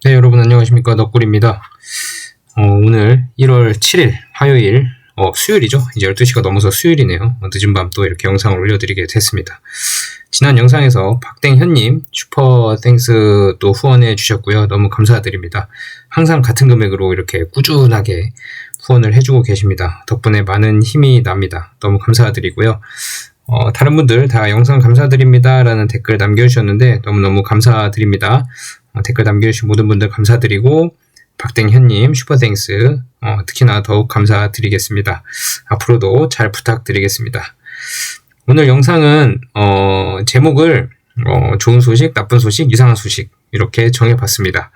네, 여러분 안녕하십니까. 덕굴입니다. 오늘 1월 7일 화요일, 수요일이죠. 이제 12시가 넘어서 수요일이네요. 늦은 밤 또 이렇게 영상을 올려드리게 됐습니다. 지난 영상에서 박땡현님 슈퍼 땡스 또 후원해 주셨고요. 너무 감사드립니다. 항상 같은 금액으로 이렇게 꾸준하게 후원을 해주고 계십니다. 덕분에 많은 힘이 납니다. 너무 감사드리고요. 다른 분들 다 영상 감사드립니다 라는 댓글 남겨주셨는데 너무너무 감사드립니다. 댓글 남겨주신 모든 분들 감사드리고 박땡현님 슈퍼땡스 특히나 더욱 감사드리겠습니다. 앞으로도 잘 부탁드리겠습니다. 오늘 영상은 제목을 좋은 소식, 나쁜 소식, 이상한 소식 이렇게 정해봤습니다.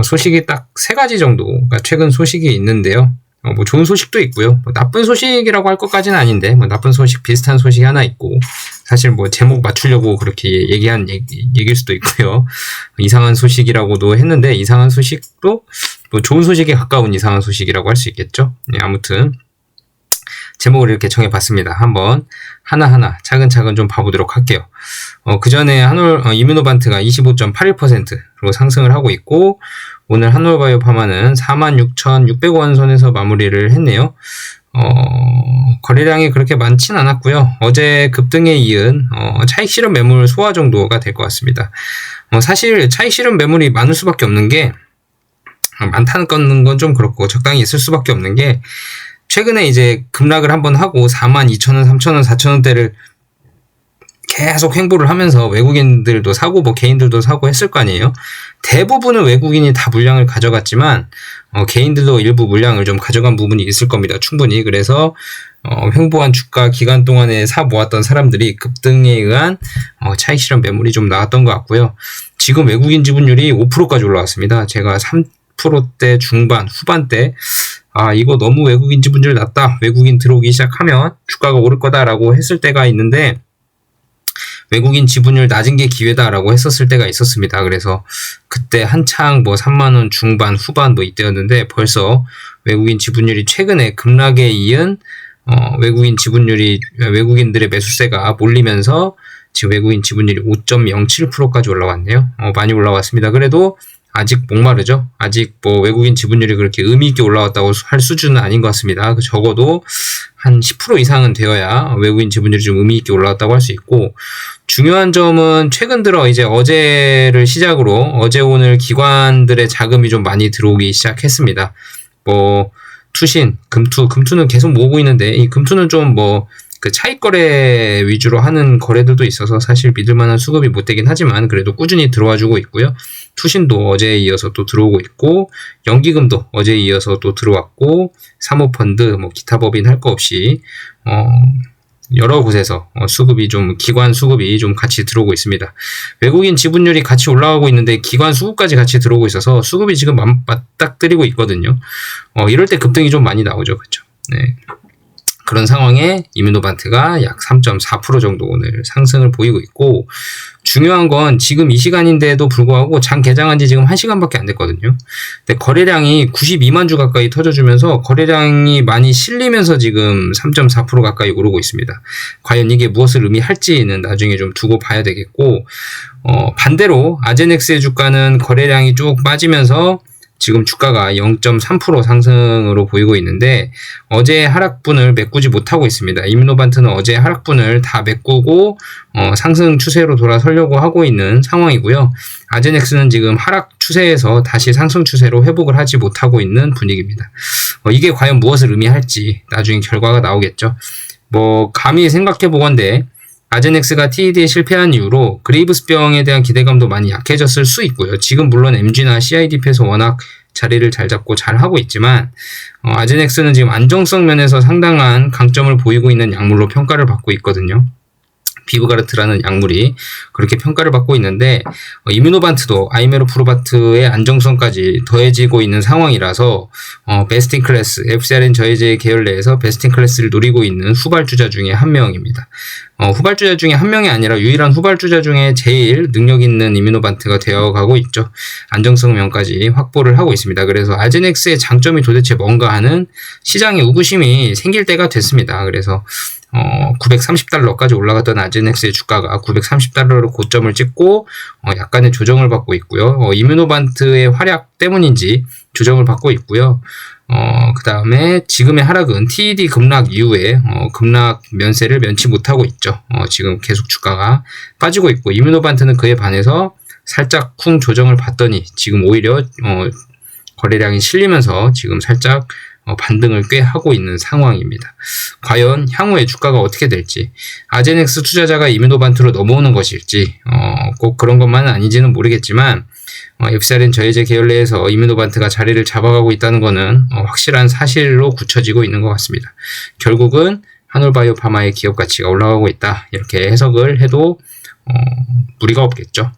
소식이 딱 3가지 정도가 최근 소식이 있는데요. 뭐 좋은 소식도 있고요. 뭐 나쁜 소식이라고 할 것까지는 아닌데 뭐 나쁜 소식 비슷한 소식이 하나 있고 사실 뭐 제목 맞추려고 그렇게 얘기한 얘기일 수도 있고요. 이상한 소식이라고도 했는데 이상한 소식도 뭐 좋은 소식에 가까운 이상한 소식이라고 할 수 있겠죠. 네, 아무튼 제목을 이렇게 정해봤습니다. 한번 하나하나 차근차근 좀 봐보도록 할게요. 그 전에 이뮤노반트가 25.81%로 상승을 하고 있고 오늘 한올바이오파마는 46,600원 선에서 마무리를 했네요. 거래량이 그렇게 많진 않았고요. 어제 급등에 이은 차익 실현 매물 소화 정도가 될 것 같습니다. 사실 차익 실현 매물이 많을 수밖에 없는 게 많다는 건 좀 그렇고 적당히 있을 수밖에 없는 게 최근에 이제 급락을 한번 하고 42,000원, 3,000원, 4,000원대를 계속 횡보를 하면서 외국인들도 사고 뭐 개인들도 사고 했을 거 아니에요. 대부분은 외국인이 다 물량을 가져갔지만 개인들도 일부 물량을 좀 가져간 부분이 있을 겁니다. 충분히. 그래서 횡보한 주가 기간 동안에 사 모았던 사람들이 급등에 의한 차익 실현 매물이 좀 나왔던 것 같고요. 지금 외국인 지분율이 5%까지 올라왔습니다. 제가 3%대 중반, 후반대 이거 너무 외국인 지분율 낮다. 외국인 들어오기 시작하면 주가가 오를 거다라고 했을 때가 있는데 외국인 지분율 낮은 게 기회다라고 했었을 때가 있었습니다. 그래서 그때 한창 뭐 3만원 중반, 후반 뭐 이때였는데 벌써 외국인 지분율이 최근에 급락에 이은 외국인들의 매수세가 몰리면서 지금 외국인 지분율이 5.07%까지 올라왔네요. 많이 올라왔습니다. 그래도 아직 목마르죠. 아직 뭐 외국인 지분율이 그렇게 의미 있게 올라왔다고 할 수준은 아닌 것 같습니다. 적어도 한 10% 이상은 되어야 외국인 지분율이 좀 의미 있게 올라왔다고 할 수 있고 중요한 점은 최근 들어 이제 어제를 시작으로 어제 오늘 기관들의 자금이 좀 많이 들어오기 시작했습니다. 뭐 투신, 금투는 계속 모으고 있는데 이 금투는 좀 뭐 그 차익 거래 위주로 하는 거래들도 있어서 사실 믿을 만한 수급이 못 되긴 하지만 그래도 꾸준히 들어와 주고 있고요. 투신도 어제에 이어서 또 들어오고 있고 연기금도 어제에 이어서 또 들어왔고 사모펀드 뭐 기타 법인 할 거 없이 여러 곳에서 수급이 좀 기관 수급이 좀 같이 들어오고 있습니다. 외국인 지분율이 같이 올라가고 있는데 기관 수급까지 같이 들어오고 있어서 수급이 지금 맞닥뜨리고 있거든요. 이럴 때 급등이 좀 많이 나오죠. 그렇죠? 네. 그런 상황에 이뮤노반트가 약 3.4% 정도 오늘 상승을 보이고 있고 중요한 건 지금 이 시간인데도 불구하고 장 개장한 지 지금 1시간밖에 안 됐거든요. 근데 거래량이 92만 주 가까이 터져주면서 거래량이 많이 실리면서 지금 3.4% 가까이 오르고 있습니다. 과연 이게 무엇을 의미할지는 나중에 좀 두고 봐야 되겠고 반대로 아제넥스의 주가는 거래량이 쭉 빠지면서 지금 주가가 0.3% 상승으로 보이고 있는데 어제 하락분을 메꾸지 못하고 있습니다. 이뮤노반트는 어제 하락분을 다 메꾸고 상승 추세로 돌아서려고 하고 있는 상황이고요. 아제넥스는 지금 하락 추세에서 다시 상승 추세로 회복을 하지 못하고 있는 분위기입니다. 이게 과연 무엇을 의미할지 나중에 결과가 나오겠죠. 뭐 감히 생각해 보건대 아제넥스가 TED에 실패한 이후로 그레이브스병에 대한 기대감도 많이 약해졌을 수 있고요. 지금 물론 MG나 CIDP에서 워낙 자리를 잘 잡고 잘 하고 있지만 아제넥스는 지금 안정성 면에서 상당한 강점을 보이고 있는 약물로 평가를 받고 있거든요. 비브가르트라는 약물이 그렇게 평가를 받고 있는데 이뮤노반트도 아이메로프로바트의 안정성까지 더해지고 있는 상황이라서 베스트 인 클래스, FcRn 저해제 계열 내에서 베스트 인 클래스를 노리고 있는 후발주자 중에 한 명입니다. 후발주자 중에 한 명이 아니라 유일한 후발주자 중에 제일 능력 있는 이뮤노반트가 되어가고 있죠. 안정성 면까지 확보를 하고 있습니다. 그래서 아제넥스의 장점이 도대체 뭔가 하는 시장의 의구심이 생길 때가 됐습니다. 그래서 $930까지 올라갔던 아제넥스의 주가가 $930로 고점을 찍고 약간의 조정을 받고 있고요. 이뮤노반트의 활약 때문인지 조정을 받고 있고요. 그 다음에 지금의 하락은 TED 급락 이후에 급락 면세를 면치 못하고 있죠. 지금 계속 주가가 빠지고 있고, 이뮤노반트는 그에 반해서 살짝 쿵 조정을 받더니 지금 오히려 거래량이 실리면서 지금 살짝 반등을 꽤 하고 있는 상황입니다. 과연 향후에 주가가 어떻게 될지, 아제넥스 투자자가 이뮤노반트로 넘어오는 것일지, 꼭 그런 것만은 아닌지는 모르겠지만, FCRN 저해제 계열 내에서 이뮤노반트가 자리를 잡아가고 있다는 것은 확실한 사실로 굳혀지고 있는 것 같습니다. 결국은 한올바이오파마의 기업 가치가 올라가고 있다, 이렇게 해석을 해도 무리가 없겠죠.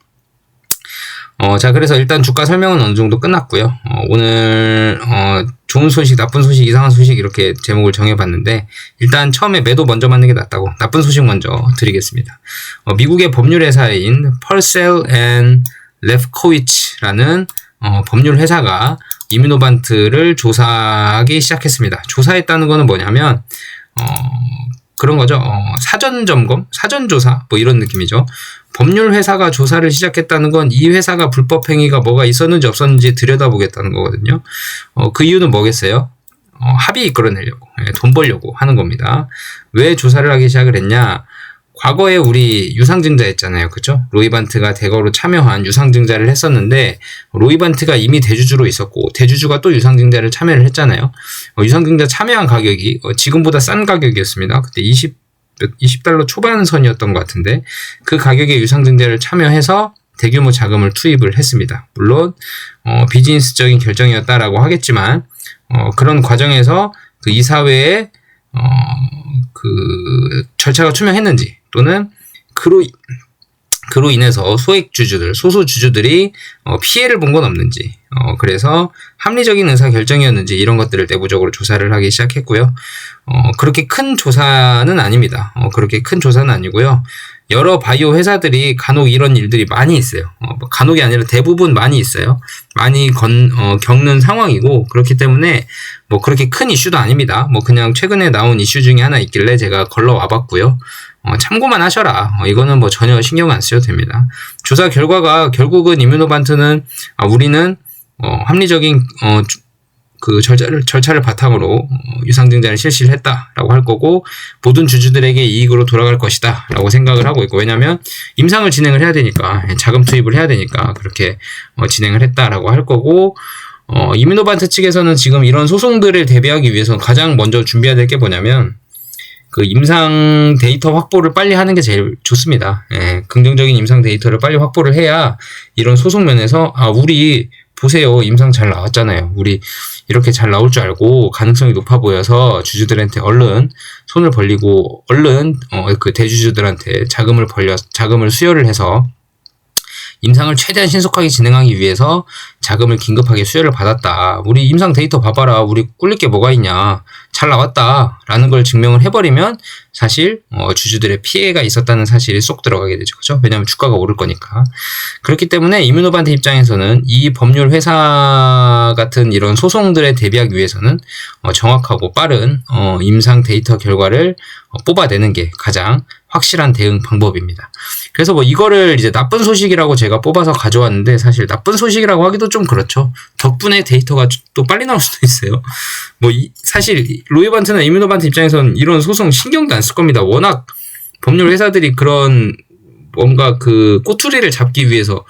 자, 그래서 일단 주가 설명은 어느 정도 끝났고요. 오늘 좋은 소식, 나쁜 소식, 이상한 소식 이렇게 제목을 정해봤는데, 일단 처음에 매도 먼저 맞는 게 낫다고 나쁜 소식 먼저 드리겠습니다. 미국의 법률 회사인 펄셀 앤 레프코위츠라는 법률 회사가 이뮤노반트를 조사하기 시작했습니다. 조사했다는 거는 뭐냐면 그런 거죠. 사전 점검, 사전 조사, 뭐 이런 느낌이죠. 법률 회사가 조사를 시작했다는 건 이 회사가 불법 행위가 뭐가 있었는지 없었는지 들여다보겠다는 거거든요. 그 이유는 뭐겠어요? 합의 이끌어내려고, 돈 벌려고 하는 겁니다. 왜 조사를 하기 시작을 했냐? 과거에 우리 유상증자 했잖아요. 그죠? 로이반트가 대거로 참여한 유상증자를 했었는데, 로이반트가 이미 대주주로 있었고, 대주주가 또 유상증자를 참여를 했잖아요. 유상증자 참여한 가격이 지금보다 싼 가격이었습니다. 그때 $20 초반 선이었던 것 같은데, 그 가격에 유상증자를 참여해서 대규모 자금을 투입을 했습니다. 물론 비즈니스적인 결정이었다라고 하겠지만, 그런 과정에서 그 이사회에 그 절차가 투명했는지, 또는 그로 인해서 소액주주들, 소수주주들이 피해를 본 건 없는지, 그래서 합리적인 의사결정이었는지 이런 것들을 내부적으로 조사를 하기 시작했고요. 그렇게 큰 조사는 아닙니다. 그렇게 큰 조사는 아니고요. 여러 바이오 회사들이 간혹 이런 일들이 많이 있어요. 간혹이 아니라 대부분 많이 있어요. 많이 겪는 상황이고, 그렇기 때문에 뭐 그렇게 큰 이슈도 아닙니다. 뭐 그냥 최근에 나온 이슈 중에 하나 있길래 제가 걸러와 봤고요. 참고만 하셔라. 이거는 뭐 전혀 신경 안 쓰셔도 됩니다. 조사 결과가 결국은 이뮤노반트는 우리는 합리적인 그 절차를 바탕으로 유상증자를 실시를 했다라고 할 거고, 모든 주주들에게 이익으로 돌아갈 것이다 라고 생각을 하고 있고, 왜냐면 임상을 진행을 해야 되니까, 자금 투입을 해야 되니까 그렇게 진행을 했다라고 할 거고, 이뮤노반트 측에서는 지금 이런 소송들을 대비하기 위해서 가장 먼저 준비해야 될 게 뭐냐면, 그 임상 데이터 확보를 빨리 하는 게 제일 좋습니다. 긍정적인 임상 데이터를 빨리 확보를 해야 이런 소송 면에서 우리 보세요, 임상 잘 나왔잖아요. 우리 이렇게 잘 나올 줄 알고 가능성이 높아 보여서 주주들한테 얼른 손을 벌리고 얼른 그 대주주들한테 자금을 수여를 해서 임상을 최대한 신속하게 진행하기 위해서 자금을 긴급하게 수여를 받았다. 우리 임상 데이터 봐봐라. 우리 꿀릴 게 뭐가 있냐. 잘 나왔다. 라는 걸 증명을 해버리면 사실 주주들의 피해가 있었다는 사실이 쏙 들어가게 되죠. 그렇죠? 왜냐하면 주가가 오를 거니까. 그렇기 때문에 이뮤노반트 입장에서는 이 법률 회사 같은 이런 소송들에 대비하기 위해서는 정확하고 빠른 임상 데이터 결과를 뽑아내는 게 가장 확실한 대응 방법입니다. 그래서 뭐 이거를 이제 나쁜 소식이라고 제가 뽑아서 가져왔는데, 사실 나쁜 소식이라고 하기도 좀 그렇죠. 덕분에 데이터가 또 빨리 나올 수도 있어요. 뭐 사실 로이반트나 이뮤노반트 입장에서는 이런 소송 신경도 안 쓸 겁니다. 워낙 법률 회사들이 그런 뭔가 그 꼬투리를 잡기 위해서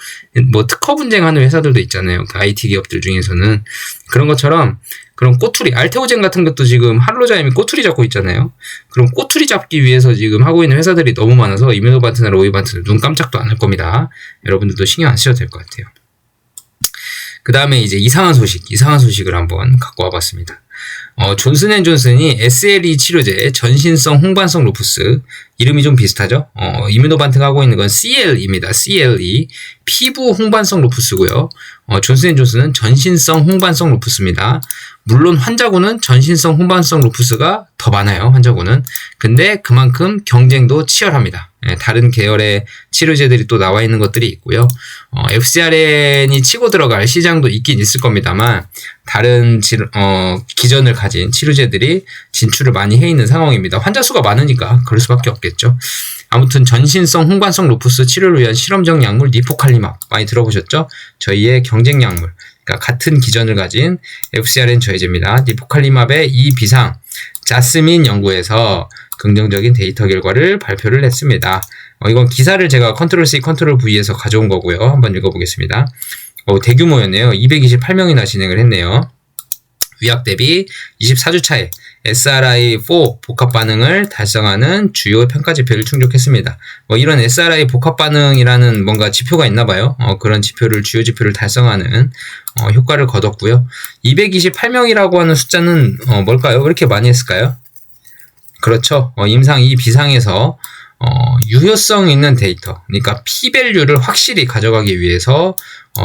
뭐 특허 분쟁하는 회사들도 있잖아요. 그 IT 기업들 중에서는. 그런 것처럼 그런 꼬투리, 알테오젠 같은 것도 지금 할로자임이 꼬투리 잡고 있잖아요. 그럼 꼬투리 잡기 위해서 지금 하고 있는 회사들이 너무 많아서 이뮤노반트나 로이반트는 눈 깜짝도 안 할 겁니다. 여러분들도 신경 안 쓰셔도 될 것 같아요. 그 다음에 이제 이상한 소식을 한번 갖고 와봤습니다. 존슨앤존슨이 SLE 치료제 전신성 홍반성 루푸스, 이름이 좀 비슷하죠? 이뮤노반트가 하고 있는 건 CLE입니다. CLE, 피부 홍반성 루푸스고요. 존슨앤존슨은 전신성 홍반성 루푸스입니다. 물론 환자군은 전신성 홍반성 루푸스가 더 많아요. 환자군은. 근데 그만큼 경쟁도 치열합니다. 다른 계열의 치료제들이 또 나와 있는 것들이 있고요. FcRN이 치고 들어갈 시장도 있긴 있을 겁니다만 다른 기전을 가진 치료제들이 진출을 많이 해 있는 상황입니다. 환자 수가 많으니까 그럴 수밖에 없겠죠. 아무튼 전신성 홍반성 루푸스 치료를 위한 실험적 약물 니포칼리맙 많이 들어보셨죠? 저희의 경쟁 약물. 그러니까 같은 기전을 가진 FcRN 저해제입니다. 니포칼리맙의 이 비상 자스민 연구에서 긍정적인 데이터 결과를 발표를 했습니다. 이건 기사를 제가 컨트롤 C, 컨트롤 V에서 가져온 거고요. 한번 읽어보겠습니다. 대규모였네요. 228명이나 진행을 했네요. 위약 대비 24주 차에 SRI-4 복합 반응을 달성하는 주요 평가 지표를 충족했습니다. 이런 SRI 복합 반응이라는 뭔가 지표가 있나 봐요. 그런 지표를, 주요 지표를 달성하는 효과를 거뒀고요. 228명이라고 하는 숫자는 뭘까요? 왜 이렇게 많이 했을까요? 그렇죠. 임상 이 비상에서 유효성 있는 데이터, 그러니까 P-밸류를 확실히 가져가기 위해서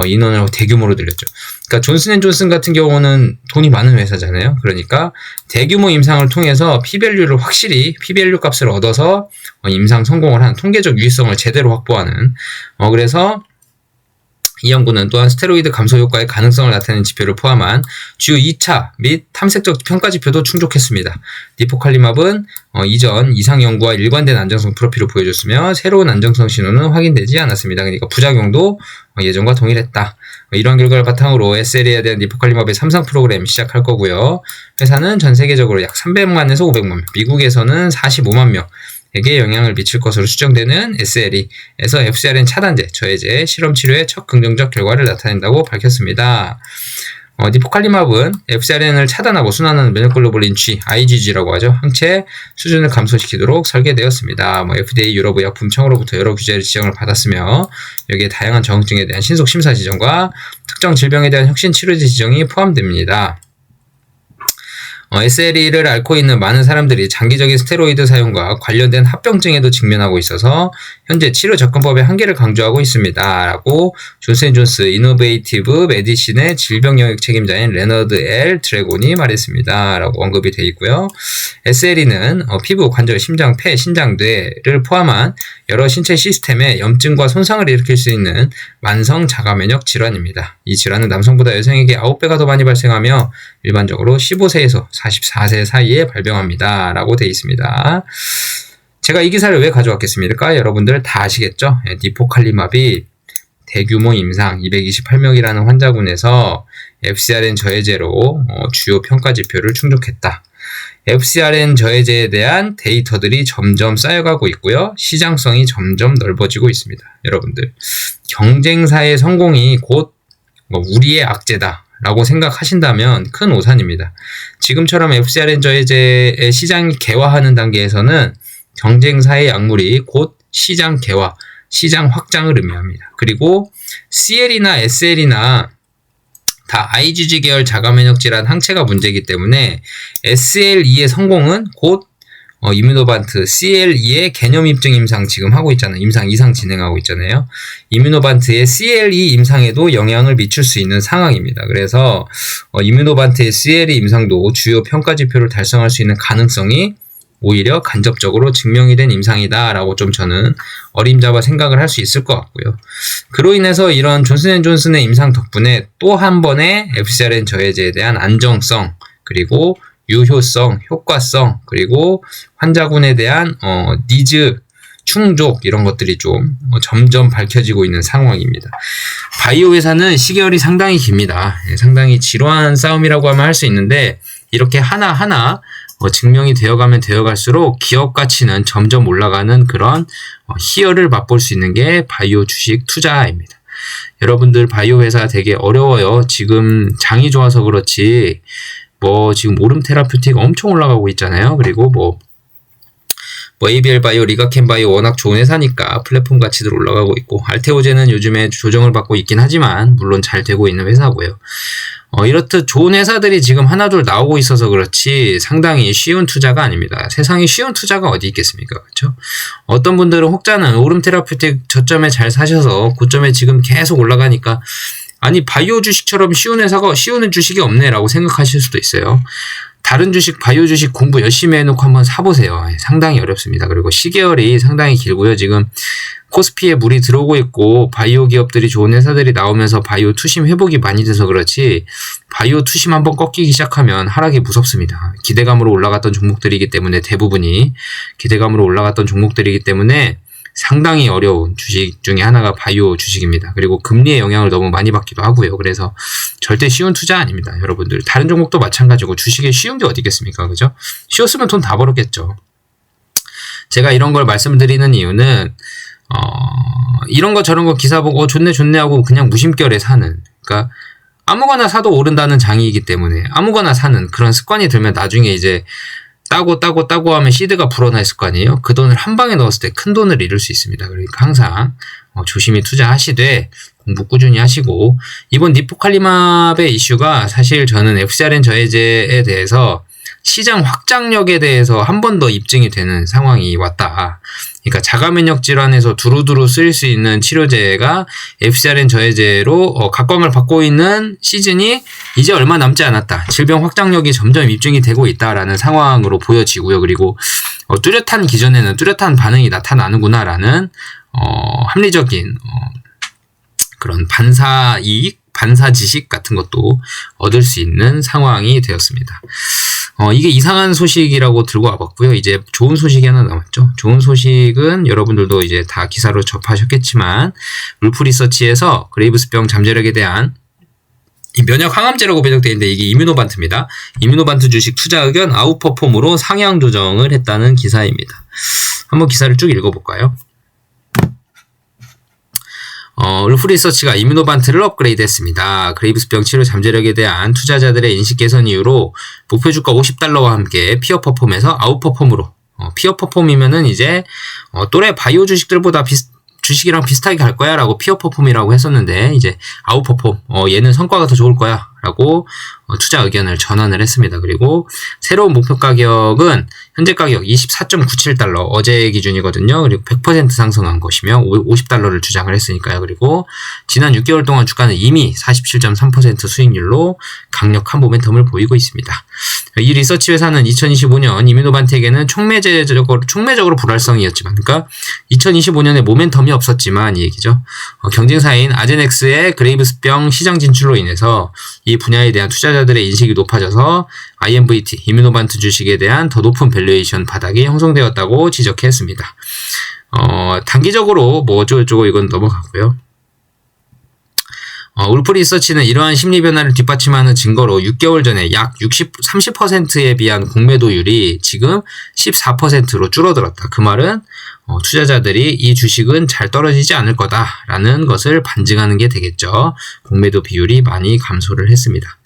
인원을 대규모로 늘렸죠. 그러니까 존슨앤존슨 같은 경우는 돈이 많은 회사잖아요. 그러니까 대규모 임상을 통해서 P-밸류를 확실히 P-밸류 값을 얻어서 임상 성공을 한 통계적 유의성을 제대로 확보하는 그래서 이 연구는 또한 스테로이드 감소 효과의 가능성을 나타내는 지표를 포함한 주요 2차 및 탐색적 평가 지표도 충족했습니다. 니포칼리맙은 이전 이상 연구와 일관된 안정성 프로필을 보여줬으며 새로운 안정성 신호는 확인되지 않았습니다. 그러니까 부작용도 예전과 동일했다. 이러한 결과를 바탕으로 SLE에 대한 니포칼리맙의 3상 프로그램 시작할 거고요. 회사는 전 세계적으로 약 300만에서 500만 명, 미국에서는 45만 명 에게 영향을 미칠 것으로 추정되는 SLE에서 FcRN 차단제, 저해제, 실험치료의 첫 긍정적 결과를 나타낸다고 밝혔습니다. 니포칼리맙은 FcRN을 차단하고 순환하는 면역글로불린 G, IgG라고 하죠. 항체 수준을 감소시키도록 설계되었습니다. FDA 유럽의약품청으로부터 여러 규제를 지정을 받았으며 여기에 다양한 정증에 대한 신속 심사 지정과 특정 질병에 대한 혁신 치료제 지정이 포함됩니다. SLE를 앓고 있는 많은 사람들이 장기적인 스테로이드 사용과 관련된 합병증에도 직면하고 있어서 현재 치료 접근법의 한계를 강조하고 있습니다. 라고 존슨앤존슨 이노베이티브 메디신의 질병 영역 책임자인 레너드 L. 드래곤이 말했습니다. 라고 언급이 되어 있고요. SLE는 피부, 관절, 심장, 폐, 신장, 뇌를 포함한 여러 신체 시스템에 염증과 손상을 일으킬 수 있는 만성 자가면역 질환입니다. 이 질환은 남성보다 여성에게 9배가 더 많이 발생하며 일반적으로 15세에서 44세 사이에 발병합니다. 라고 되어 있습니다. 제가 이 기사를 왜 가져왔겠습니까? 여러분들 다 아시겠죠? 니포칼리맙이 대규모 임상 228명이라는 환자군에서 FcRN 저해제로 주요 평가 지표를 충족했다. FcRN 저해제에 대한 데이터들이 점점 쌓여가고 있고요. 시장성이 점점 넓어지고 있습니다. 여러분들, 경쟁사의 성공이 곧 우리의 악재다 라고 생각하신다면 큰 오산입니다. 지금처럼 FcRN 저해제의 시장이 개화하는 단계에서는 경쟁사의 약물이 곧 시장 개화, 시장 확장을 의미합니다. 그리고 CL이나 SL이나 다 IgG 계열 자가면역 질환 항체가 문제이기 때문에 SLE의 성공은 곧 이뮤노반트 CLE의 개념 입증 임상 지금 하고 있잖아요. 임상 이상 진행하고 있잖아요. 이뮤노반트의 CLE 임상에도 영향을 미칠 수 있는 상황입니다. 그래서 이뮤노반트의 CLE 임상도 주요 평가 지표를 달성할 수 있는 가능성이 오히려 간접적으로 증명이 된 임상이다라고 좀 저는 어림잡아 생각을 할 수 있을 것 같고요. 그로 인해서 이런 존슨앤존슨의 임상 덕분에 또 한 번의 FcRN 저해제에 대한 안정성, 그리고 유효성, 효과성, 그리고 환자군에 대한 니즈, 충족 이런 것들이 좀 점점 밝혀지고 있는 상황입니다. 바이오 회사는 시계열이 상당히 깁니다. 상당히 지루한 싸움이라고 하면 할 수 있는데 이렇게 하나하나 증명이 되어가면 되어갈수록 기업 가치는 점점 올라가는 그런 희열을 맛볼 수 있는 게 바이오 주식 투자입니다. 여러분들 바이오 회사 되게 어려워요. 지금 장이 좋아서 그렇지 지금 오름 테라퓨틱 엄청 올라가고 있잖아요. 그리고 ABL 바이오, 리가켄 바이오 워낙 좋은 회사니까 플랫폼 가치들 올라가고 있고, 알테오제는 요즘에 조정을 받고 있긴 하지만 물론 잘 되고 있는 회사고요. 이렇듯 좋은 회사들이 지금 하나둘 나오고 있어서 그렇지 상당히 쉬운 투자가 아닙니다. 세상에 쉬운 투자가 어디 있겠습니까? 그렇죠? 어떤 분들은 혹자는 오름 테라퓨틱 저점에 잘 사셔서 고점에 지금 계속 올라가니까 아니 바이오 주식처럼 쉬운 주식이 없네라고 생각하실 수도 있어요. 다른 주식, 바이오 주식 공부 열심히 해놓고 한번 사보세요. 상당히 어렵습니다. 그리고 시계열이 상당히 길고요. 지금 코스피에 물이 들어오고 있고 바이오 기업들이 좋은 회사들이 나오면서 바이오 투심 회복이 많이 돼서 그렇지 바이오 투심 한번 꺾이기 시작하면 하락이 무섭습니다. 기대감으로 올라갔던 종목들이기 때문에 대부분이 기대감으로 올라갔던 종목들이기 때문에 상당히 어려운 주식 중에 하나가 바이오 주식입니다. 그리고 금리의 영향을 너무 많이 받기도 하고요. 그래서 절대 쉬운 투자 아닙니다. 여러분들 다른 종목도 마찬가지고 주식에 쉬운 게 어디 있겠습니까? 그죠? 쉬웠으면 돈 다 벌었겠죠. 제가 이런 걸 말씀드리는 이유는 이런 거 저런 거 기사 보고 좋네 하고 그냥 무심결에 사는, 그러니까 아무거나 사도 오른다는 장이기 때문에 아무거나 사는 그런 습관이 들면 나중에 이제 따고 하면 시드가 불어나 있을 거 아니에요? 그 돈을 한 방에 넣었을 때 큰 돈을 잃을 수 있습니다. 그러니까 항상 조심히 투자하시되 공부 꾸준히 하시고, 이번 니포칼리맙의 이슈가 사실 저는 FcRn 저해제에 대해서 시장 확장력에 대해서 한 번 더 입증이 되는 상황이 왔다. 그러니까 자가면역 질환에서 두루두루 쓰일 수 있는 치료제가 FcRn 저해제로 각광을 받고 있는 시즌이 이제 얼마 남지 않았다. 질병 확장력이 점점 입증이 되고 있다라는 상황으로 보여지고요. 그리고 뚜렷한 기존에는 뚜렷한 반응이 나타나는구나라는 합리적인 그런 반사이익, 반사지식 같은 것도 얻을 수 있는 상황이 되었습니다. 이게 이상한 소식이라고 들고 와봤고요. 이제 좋은 소식이 하나 남았죠. 좋은 소식은 여러분들도 이제 다 기사로 접하셨겠지만, 울프 리서치에서 그레이브스병 잠재력에 대한 이 면역 항암제라고 배정되어 있는데 이게 이뮤노반트입니다. 이뮤노반트 주식 투자 의견 아웃퍼폼으로 상향 조정을 했다는 기사입니다. 한번 기사를 쭉 읽어볼까요? 울프 리서치가 이뮤노반트를 업그레이드했습니다. 그레이브스병 치료 잠재력에 대한 투자자들의 인식 개선 이후로 목표 주가 $50와 함께 피어퍼폼에서 아웃퍼폼으로, 피어퍼폼이면은 이제 또래 바이오 주식들보다 주식이랑 비슷하게 갈 거야 라고 피어퍼폼이라고 했었는데, 이제 아웃퍼폼, 얘는 성과가 더 좋을 거야 라고 투자 의견을 전환을 했습니다. 그리고 새로운 목표 가격은 현재 가격 $24.97, 어제 기준이거든요. 그리고 100% 상승한 것이며 $50를 주장을 했으니까요. 그리고 지난 6개월 동안 주가는 이미 47.3% 수익률로 강력한 모멘텀을 보이고 있습니다. 이 리서치 회사는 2025년 이뮤노반텍에는 촉매적으로 불활성이었지만, 그러니까 2025년에 모멘텀이 없었지만 이 얘기죠. 경쟁사인 아제넥스의 그레이브스병 시장 진출로 인해서 이 분야에 대한 투자자들의 인식이 높아져서 IMVT, 이뮤노반트 주식에 대한 더 높은 밸류에이션 바닥이 형성되었다고 지적했습니다. 단기적으로 뭐 어쩌고저쩌고 이건 넘어가고요. 울프 리서치는 이러한 심리 변화를 뒷받침하는 증거로 6개월 전에 약 30%에 비한 공매도율이 지금 14%로 줄어들었다. 그 말은 투자자들이 이 주식은 잘 떨어지지 않을 거다라는 것을 반증하는 게 되겠죠. 공매도 비율이 많이 감소를 했습니다.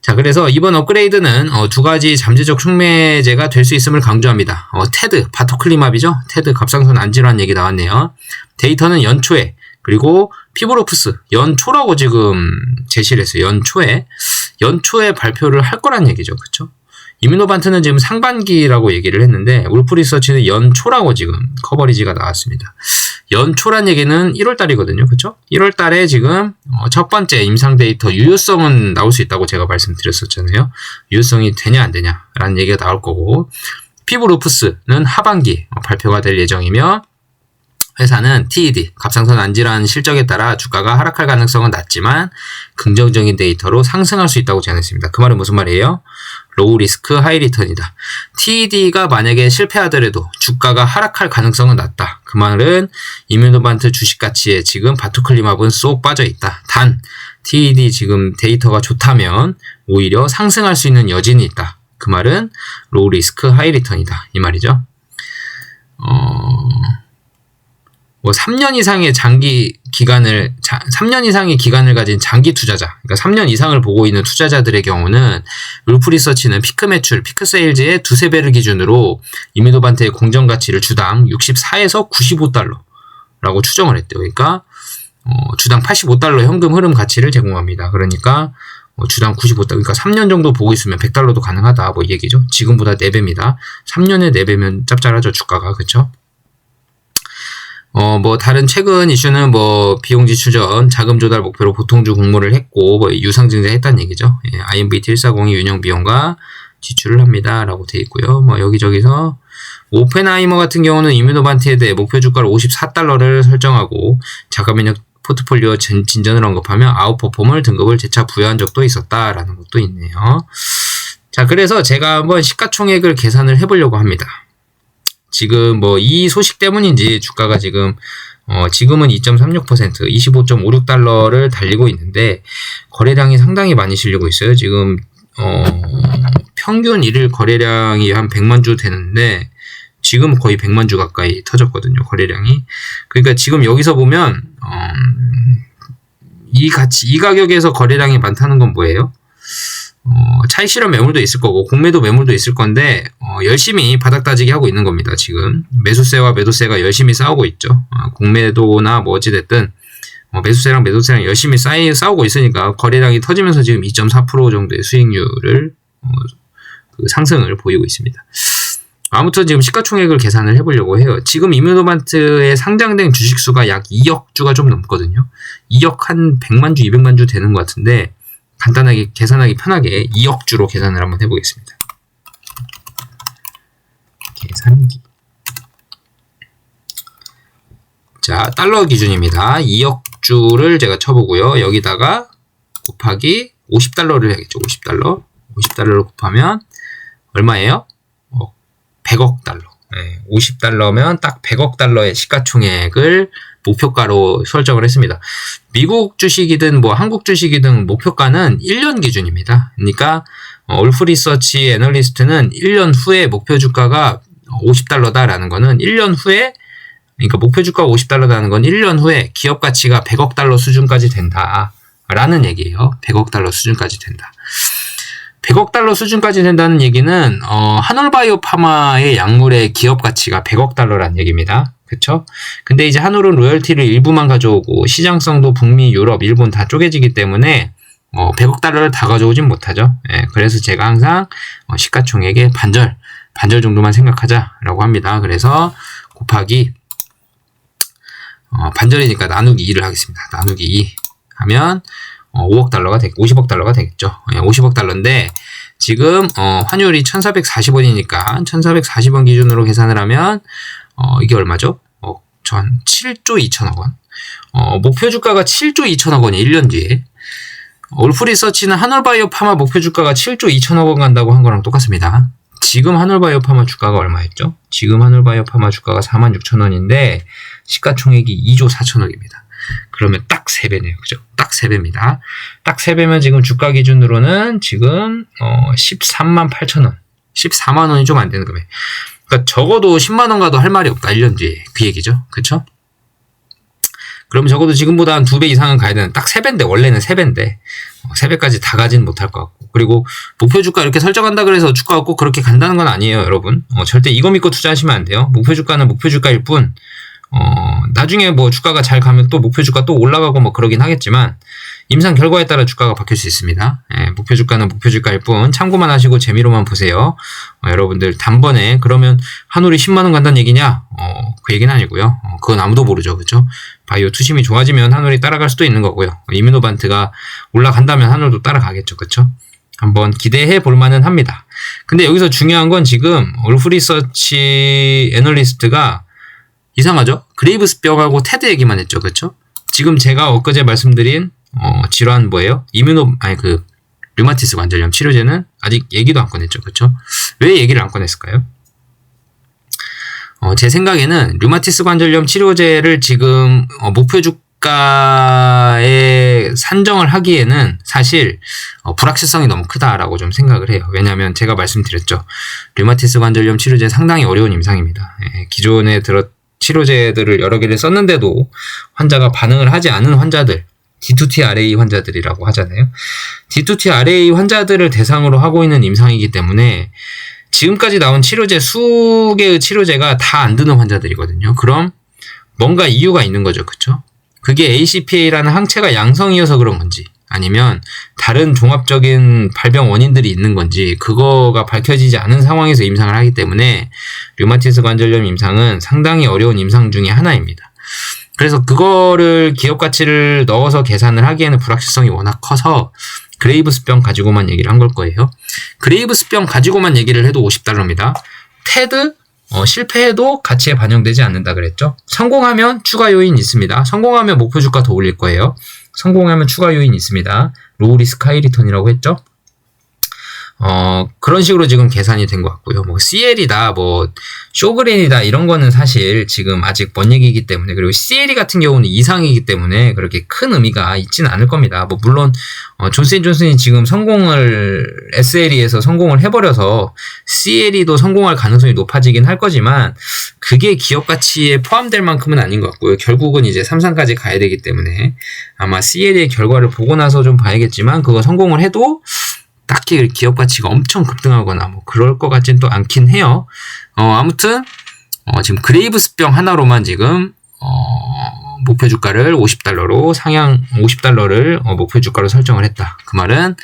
자, 그래서 이번 업그레이드는 두 가지 잠재적 촉매제가 될 수 있음을 강조합니다. 테드, 바토클리맙이죠. 테드 갑상선 안질환 얘기 나왔네요. 데이터는 연초에, 그리고 피브로프스 연초라고 지금 제시를 했어요. 연초에 발표를 할 거란 얘기죠. 그렇죠? 이뮤노반트는 지금 상반기라고 얘기를 했는데 울프 리서치는 연초라고 지금 커버리지가 나왔습니다. 연초란 얘기는 1월달이거든요. 그렇죠? 1월달에 지금 첫 번째 임상 데이터 유효성은 나올 수 있다고 제가 말씀드렸었잖아요. 유효성이 되냐 안 되냐라는 얘기가 나올 거고, 피브로프스는 하반기 발표가 될 예정이며, 회사는 TED, 갑상선 안질환 실적에 따라 주가가 하락할 가능성은 낮지만 긍정적인 데이터로 상승할 수 있다고 제안했습니다. 그 말은 무슨 말이에요? 로우 리스크 하이 리턴이다. TED가 만약에 실패하더라도 주가가 하락할 가능성은 낮다. 그 말은 이뮤노반트 주식 가치에 지금 바토클리맙은 쏙 빠져 있다. 단 TED 지금 데이터가 좋다면 오히려 상승할 수 있는 여진이 있다. 그 말은 로우 리스크 하이 리턴이다. 이 말이죠. 3년 이상의 3년 이상의 기간을 가진 장기 투자자, 그러니까 3년 이상을 보고 있는 투자자들의 경우는 울프 리서치는 피크 매출, 피크 세일즈의 두세 배를 기준으로 이뮤노반트의 공정 가치를 주당 64에서 $95라고 추정을 했대요. 그러니까 주당 $85 현금 흐름 가치를 제공합니다. 그러니까 주당 $95, 그러니까 3년 정도 보고 있으면 $100도 가능하다, 뭐 이 얘기죠. 지금보다 4배입니다. 3년에 4배면 짭짤하죠, 주가가. 그렇죠? 뭐 다른 최근 이슈는 뭐 비용 지출전, 자금 조달 목표로 보통주 공모를 했고 뭐 유상증자 했다는 얘기죠. 예, IMVT 140이 운영 비용과 지출을 합니다라고 돼 있고요. 뭐 여기저기서 오펜하이머 같은 경우는 이뮤노반티에 대해 목표 주가를 54달러를 설정하고 자가면역 포트폴리오 진전을 언급하며 아웃퍼폼을 등급을 재차 부여한 적도 있었다라는 것도 있네요. 자, 그래서 제가 한번 시가총액을 계산을 해보려고 합니다. 지금 뭐 이 소식 때문인지 주가가 지금은 2.36%, 25.56달러를 달리고 있는데 거래량이 상당히 많이 실리고 있어요. 지금 평균 일일 거래량이 한 100만 주 되는데 지금 거의 100만 주 가까이 터졌거든요. 거래량이. 그러니까 지금 여기서 보면 이 가격에서 거래량이 많다는 건 뭐예요? 차익 실현 매물도 있을 거고 공매도 매물도 있을 건데 열심히 바닥 따지기 하고 있는 겁니다. 지금 매수세와 매도세가 열심히 싸우고 있죠. 공매도나 뭐 어찌됐든 매수세랑 매도세랑 열심히 싸우고 있으니까 거래량이 터지면서 지금 2.4% 정도의 수익률을 그 상승을 보이고 있습니다. 아무튼 지금 시가총액을 계산을 해보려고 해요. 지금 이뮤노반트에 상장된 주식수가 약 2억 주가 좀 넘거든요. 2억 한 100만 주, 200만 주 되는 것 같은데 간단하게 계산하기 편하게 2억 주로 계산을 한번 해보겠습니다. 계산기. 자, 달러 기준입니다. 2억 주를 제가 쳐보고요. 여기다가 곱하기 50달러를 해야겠죠. 50달러. 50달러를 곱하면 얼마예요? 100억 달러. 네, 50달러면 딱 100억 달러의 시가총액을 목표가로 설정을 했습니다. 미국 주식이든 뭐 한국 주식이든 목표가는 1년 기준입니다. 그러니까 올프리서치 애널리스트는 1년 후에 목표 주가가 50달러다라는 거는 1년 후에 그러니까 목표 주가가 50달러라는 건 1년 후에 기업 가치가 100억 달러 수준까지 된다라는 얘기예요. 100억 달러 수준까지 된다. 100억 달러 수준까지 된다는 얘기는 한올바이오 파마의 약물의 기업 가치가 100억 달러라는 얘기입니다. 그쵸? 근데 이제 한올은 로열티를 일부만 가져오고 시장성도 북미, 유럽, 일본 다 쪼개지기 때문에 100억 달러를 다 가져오진 못하죠. 예, 그래서 제가 항상 시가총액의 반절 정도만 생각하자라고 합니다. 그래서 곱하기 반절이니까 나누기 2를 하겠습니다. 나누기 2 하면 50억 달러가 되겠죠. 50억 달러인데 지금 환율이 1440원이니까 1440원 기준으로 계산을 하면 이게 얼마죠? 7조 2천억 원. 목표 주가가 7조 2천억 원이 1년 뒤에. 올프리서치는 한올바이오 파마 목표 주가가 7조 2천억 원 간다고 한 거랑 똑같습니다. 지금 한올바이오 파마 주가가 얼마였죠? 지금 한올바이오 파마 주가가 46,000원인데 시가총액이 2조 4천억입니다. 그러면 딱 3배네요. 그죠? 딱 3배입니다. 딱 3배면 지금 주가 기준으로는 지금 13만 8천원. 14만 원이 좀 안 되는 금액. 그러니까 적어도 10만 원 가도 할 말이 없다. 1년 뒤에. 그 얘기죠. 그쵸? 그럼 적어도 지금보다 한 2배 이상은 가야 되는 딱 3배인데 원래는 3배인데 3배까지 다 가진 못할 것 같고 그리고 목표 주가 이렇게 설정한다 그래서 주가가 꼭 그렇게 간다는 건 아니에요. 여러분. 절대 이거 믿고 투자하시면 안 돼요. 목표 주가는 목표 주가일 뿐 나중에 뭐 주가가 잘 가면 또 목표 주가 또 올라가고 뭐 그러긴 하겠지만 임상 결과에 따라 주가가 바뀔 수 있습니다. 목표 주가는 목표 주가일 뿐 참고만 하시고 재미로만 보세요. 여러분들 단번에 그러면 한올이 10만원 간다는 얘기냐? 그 얘기는 아니고요. 그건 아무도 모르죠. 그렇죠? 바이오 투심이 좋아지면 한올이 따라갈 수도 있는 거고요. 이뮤노반트가 올라간다면 한올도 따라가겠죠. 그렇죠? 한번 기대해 볼 만은 합니다. 근데 여기서 중요한 건 지금 올프리서치 애널리스트가 이상하죠? 그레이브스병하고 테드 얘기만 했죠. 그렇죠? 지금 제가 엊그제 말씀드린 질환 뭐예요? 류마티스 관절염 치료제는 아직 얘기도 안 꺼냈죠. 그렇죠? 왜 얘기를 안 꺼냈을까요? 제 생각에는 류마티스 관절염 치료제를 지금 목표 주가에 산정을 하기에는 사실 불확실성이 너무 크다라고 좀 생각을 해요. 왜냐하면 제가 말씀드렸죠. 류마티스 관절염 치료제 상당히 어려운 임상입니다. 기존에 치료제들을 여러 개를 썼는데도 환자가 반응을 하지 않은 환자들 D2T-RA 환자들이라고 하잖아요. D2T-RA 환자들을 대상으로 하고 있는 임상이기 때문에 지금까지 나온 치료제 수개의 치료제가 다 안 드는 환자들이거든요. 그럼 뭔가 이유가 있는 거죠. 그쵸? 그게 ACPA라는 항체가 양성이어서 그런 건지 아니면 다른 종합적인 발병 원인들이 있는 건지 그거가 밝혀지지 않은 상황에서 임상을 하기 때문에 류마티스 관절염 임상은 상당히 어려운 임상 중에 하나입니다. 그래서 그거를 기업 가치를 넣어서 계산을 하기에는 불확실성이 워낙 커서 그레이브스병 가지고만 얘기를 한 걸 거예요. 그레이브스병 가지고만 얘기를 해도 $50입니다. 테드 실패해도 가치에 반영되지 않는다 그랬죠. 성공하면 추가 요인 있습니다. 성공하면 목표 주가 더 올릴 거예요. 성공하면 추가 요인 있습니다. 로우 리스크 하이 리턴이라고 했죠. 그런 식으로 지금 계산이 된 것 같고요. 뭐 CL이다, 뭐 쇼그린이다 이런 거는 사실 지금 아직 먼 얘기이기 때문에, 그리고 CL이 같은 경우는 이상이기 때문에 그렇게 큰 의미가 있지는 않을 겁니다. 뭐 물론 존슨앤존슨이 지금 SLE에서 성공을 해버려서 CLE도 성공할 가능성이 높아지긴 할 거지만 그게 기업 가치에 포함될 만큼은 아닌 것 같고요. 결국은 이제 3상까지 가야 되기 때문에 아마 CLE의 결과를 보고 나서 좀 봐야겠지만, 그거 성공을 해도 딱히 기업 가치가 엄청 급등하거나 뭐 그럴 것 같진 또 않긴 해요. 아무튼 지금 그레이브스병 하나로만 지금 목표 주가를 $50로 상향 $50를 목표 주가로 설정을 했다. 그 말은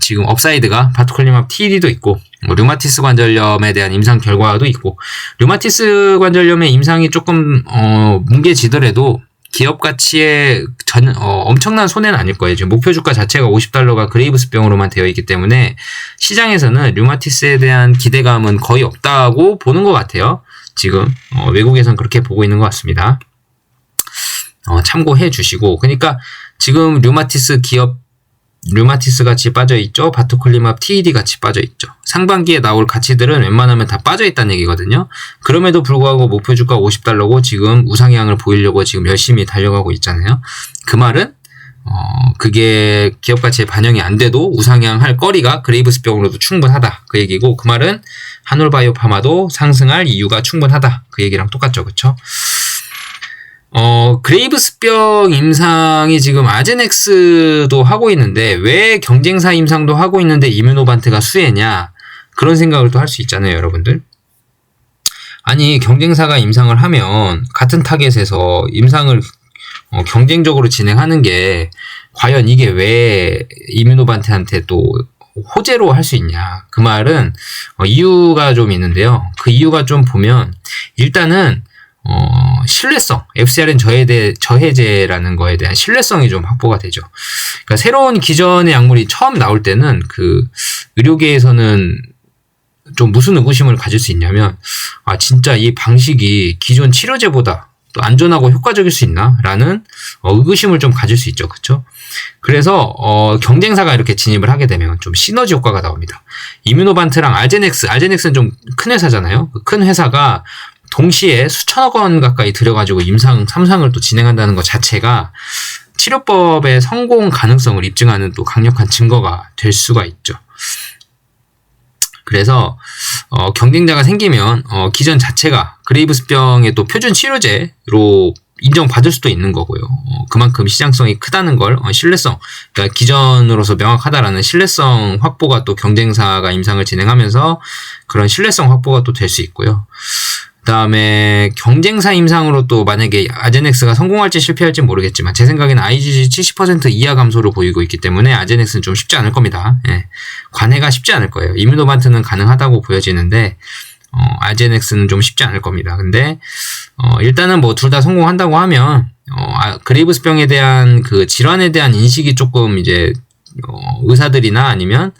지금 업사이드가 바토클리맙 TED도 있고 류마티스 관절염에 대한 임상 결과도 있고, 류마티스 관절염의 임상이 조금 뭉개지더라도 기업 가치에 엄청난 손해는 아닐 거예요. 지금 목표 주가 자체가 $50가 그레이브스병으로만 되어 있기 때문에 시장에서는 류마티스에 대한 기대감은 거의 없다고 보는 것 같아요. 지금 외국에선 그렇게 보고 있는 것 같습니다. 참고해 주시고, 그러니까 지금 류마티스 같이 빠져있죠. 바토클리맙 TED 같이 빠져있죠. 상반기에 나올 가치들은 웬만하면 다 빠져있다는 얘기거든요. 그럼에도 불구하고 목표 주가 $50고 지금 우상향을 보이려고 지금 열심히 달려가고 있잖아요. 그 말은 그게 기업 가치에 반영이 안 돼도 우상향할 거리가 그레이브스병으로도 충분하다 그 얘기고, 그 말은 한올바이오파마도 상승할 이유가 충분하다 그 얘기랑 똑같죠. 그쵸? 그레이브스병 임상이 지금 아제넥스도 하고 있는데 왜 경쟁사 임상도 하고 있는데 이뮤노반트가 수혜냐, 그런 생각을 또 할 수 있잖아요, 여러분들. 아니, 경쟁사가 임상을 하면 같은 타겟에서 임상을 경쟁적으로 진행하는 게 과연 이게 왜 이뮤노반트한테 또 호재로 할 수 있냐, 그 말은 이유가 좀 있는데요. 그 이유가 좀 보면 일단은 신뢰성, FcRn 저해제라는 거에 대한 신뢰성이 좀 확보가 되죠. 그러니까 새로운 기존의 약물이 처음 나올 때는 그 의료계에서는 좀 무슨 의구심을 가질 수 있냐면, 진짜 이 방식이 기존 치료제보다 또 안전하고 효과적일 수 있나? 라는 의구심을 좀 가질 수 있죠. 그쵸? 그래서 경쟁사가 이렇게 진입을 하게 되면 좀 시너지 효과가 나옵니다. 이뮤노반트랑 알제넥스는 좀 큰 회사잖아요. 그 큰 회사가 동시에 수천억 원 가까이 들여가지고 임상 3상을 또 진행한다는 것 자체가 치료법의 성공 가능성을 입증하는 또 강력한 증거가 될 수가 있죠. 그래서 경쟁자가 생기면 기전 자체가 그레이브스병의 또 표준 치료제로 인정받을 수도 있는 거고요. 그만큼 시장성이 크다는 걸 신뢰성, 그러니까 기전으로서 명확하다라는 신뢰성 확보가 또 경쟁사가 임상을 진행하면서 그런 신뢰성 확보가 또 될 수 있고요. 그 다음에 경쟁사 임상으로 또 만약에 아제넥스가 성공할지 실패할지 모르겠지만 제 생각에는 IgG 70% 이하 감소를 보이고 있기 때문에 아제넥스는 좀 쉽지 않을 겁니다. 예. 관해가 쉽지 않을 거예요. 이뮤노반트는 가능하다고 보여지는데 아제넥스는 좀 쉽지 않을 겁니다. 근데 일단은 뭐 둘 다 성공한다고 하면 그레이브스병에 대한 그 질환에 대한 인식이 조금 이제 의사들이나 아니면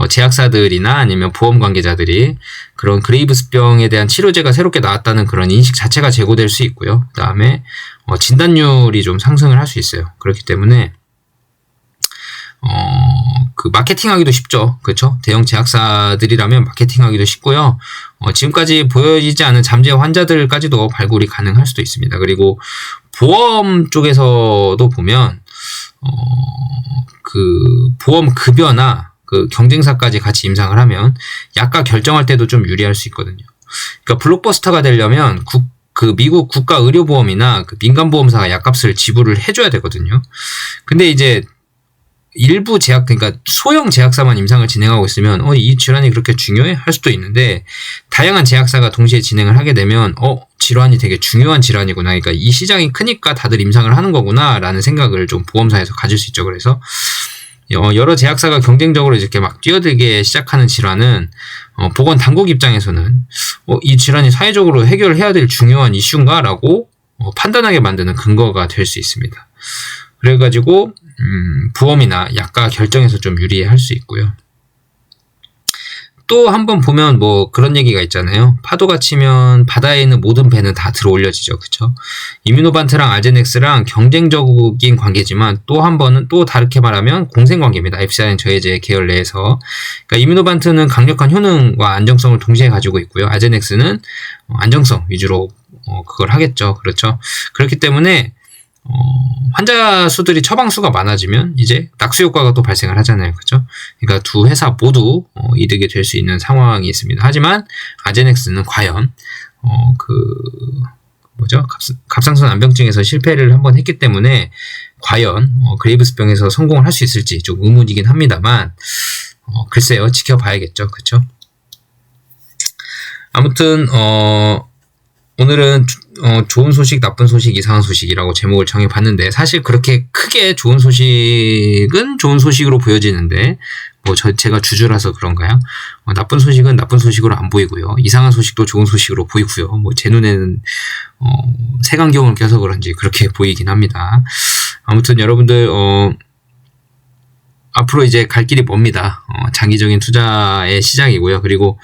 제약사들이나 아니면 보험 관계자들이 그런 그레이브스병에 대한 치료제가 새롭게 나왔다는 그런 인식 자체가 제고될 수 있고요. 그 다음에 진단율이 좀 상승을 할 수 있어요. 그렇기 때문에 그 마케팅하기도 쉽죠. 그렇죠? 대형 제약사들이라면 마케팅하기도 쉽고요. 지금까지 보여지지 않은 잠재 환자들까지도 발굴이 가능할 수도 있습니다. 그리고 보험 쪽에서도 보면 그 보험 급여나 그 경쟁사까지 같이 임상을 하면 약가 결정할 때도 좀 유리할 수 있거든요. 그러니까 블록버스터가 되려면 그 미국 국가 의료보험이나 그 민간보험사가 약값을 지불을 해줘야 되거든요. 근데 이제 일부 그러니까 소형 제약사만 임상을 진행하고 있으면 이 질환이 그렇게 중요해? 할 수도 있는데, 다양한 제약사가 동시에 진행을 하게 되면 질환이 되게 중요한 질환이구나, 그러니까 이 시장이 크니까 다들 임상을 하는 거구나 라는 생각을 좀 보험사에서 가질 수 있죠. 그래서 여러 제약사가 경쟁적으로 이렇게 막 뛰어들게 시작하는 질환은 보건 당국 입장에서는 이 질환이 사회적으로 해결해야 될 중요한 이슈인가? 라고 판단하게 만드는 근거가 될 수 있습니다. 그래가지고 부험이나 약가 결정에서 좀 유리할 수 있고요. 또 한번 보면 뭐 그런 얘기가 있잖아요. 파도가 치면 바다에 있는 모든 배는 다 들어올려지죠. 그쵸? 이뮤노반트랑 아제넥스랑 경쟁적인 관계지만 또 한 번은 또 다르게 말하면 공생관계입니다. 엡시다인 저해제 계열 내에서. 그러니까 이뮤노반트는 강력한 효능과 안정성을 동시에 가지고 있고요. 아제넥스는 안정성 위주로 그걸 하겠죠. 그렇죠? 그렇기 때문에 환자 수들이 처방 수가 많아지면 이제 낙수 효과가 또 발생을 하잖아요. 그죠? 그러니까 두 회사 모두 이득이 될 수 있는 상황이 있습니다. 하지만 아제넥스는 과연 갑상선 암병증에서 실패를 한번 했기 때문에 과연 그레이브스병에서 성공을 할 수 있을지 좀 의문이긴 합니다만 글쎄요. 지켜봐야겠죠. 그쵸? 아무튼 오늘은 좋은 소식, 나쁜 소식, 이상한 소식이라고 제목을 정해봤는데 사실 그렇게 크게 좋은 소식은 좋은 소식으로 보여지는데 뭐 제가 주주라서 그런가요? 나쁜 소식은 나쁜 소식으로 안 보이고요. 이상한 소식도 좋은 소식으로 보이고요. 뭐 제 눈에는 색안경을 껴서 그런지 그렇게 보이긴 합니다. 아무튼 여러분들 앞으로 이제 갈 길이 멉니다. 장기적인 투자의 시작이고요. 그리고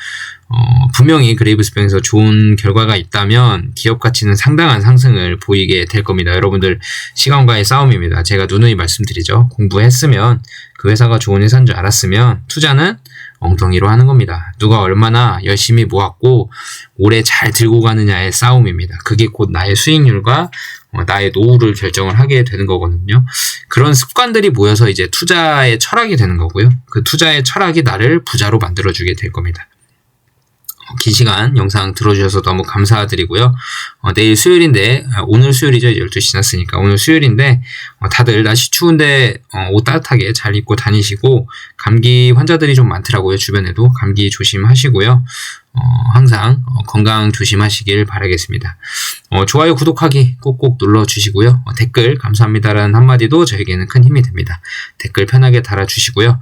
분명히 그레이브스병에서 좋은 결과가 있다면 기업 가치는 상당한 상승을 보이게 될 겁니다. 여러분들 시간과의 싸움입니다. 제가 누누이 말씀드리죠. 공부했으면 그 회사가 좋은 회사인 줄 알았으면 투자는 엉덩이로 하는 겁니다. 누가 얼마나 열심히 모았고 오래 잘 들고 가느냐의 싸움입니다. 그게 곧 나의 수익률과 나의 노후를 결정을 하게 되는 거거든요. 그런 습관들이 모여서 이제 투자의 철학이 되는 거고요. 그 투자의 철학이 나를 부자로 만들어주게 될 겁니다. 긴 시간 영상 들어주셔서 너무 감사드리고요. 내일 수요일인데 오늘 수요일이죠. 12시 지났으니까 오늘 수요일인데 다들 날씨 추운데 옷 따뜻하게 잘 입고 다니시고 감기 환자들이 좀 많더라고요. 주변에도 감기 조심하시고요. 항상 건강 조심하시길 바라겠습니다. 좋아요, 구독하기 꼭꼭 눌러주시고요. 댓글 감사합니다라는 한마디도 저에게는 큰 힘이 됩니다. 댓글 편하게 달아주시고요.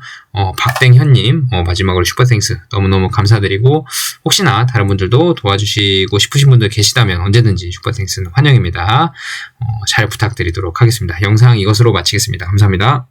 박땡현님 마지막으로 슈퍼땡스 너무너무 감사드리고 혹시나 다른 분들도 도와주시고 싶으신 분들 계시다면 언제든지 슈퍼땡스는 환영입니다. 잘 부탁드리도록 하겠습니다. 영상 이것으로 마치겠습니다. 감사합니다.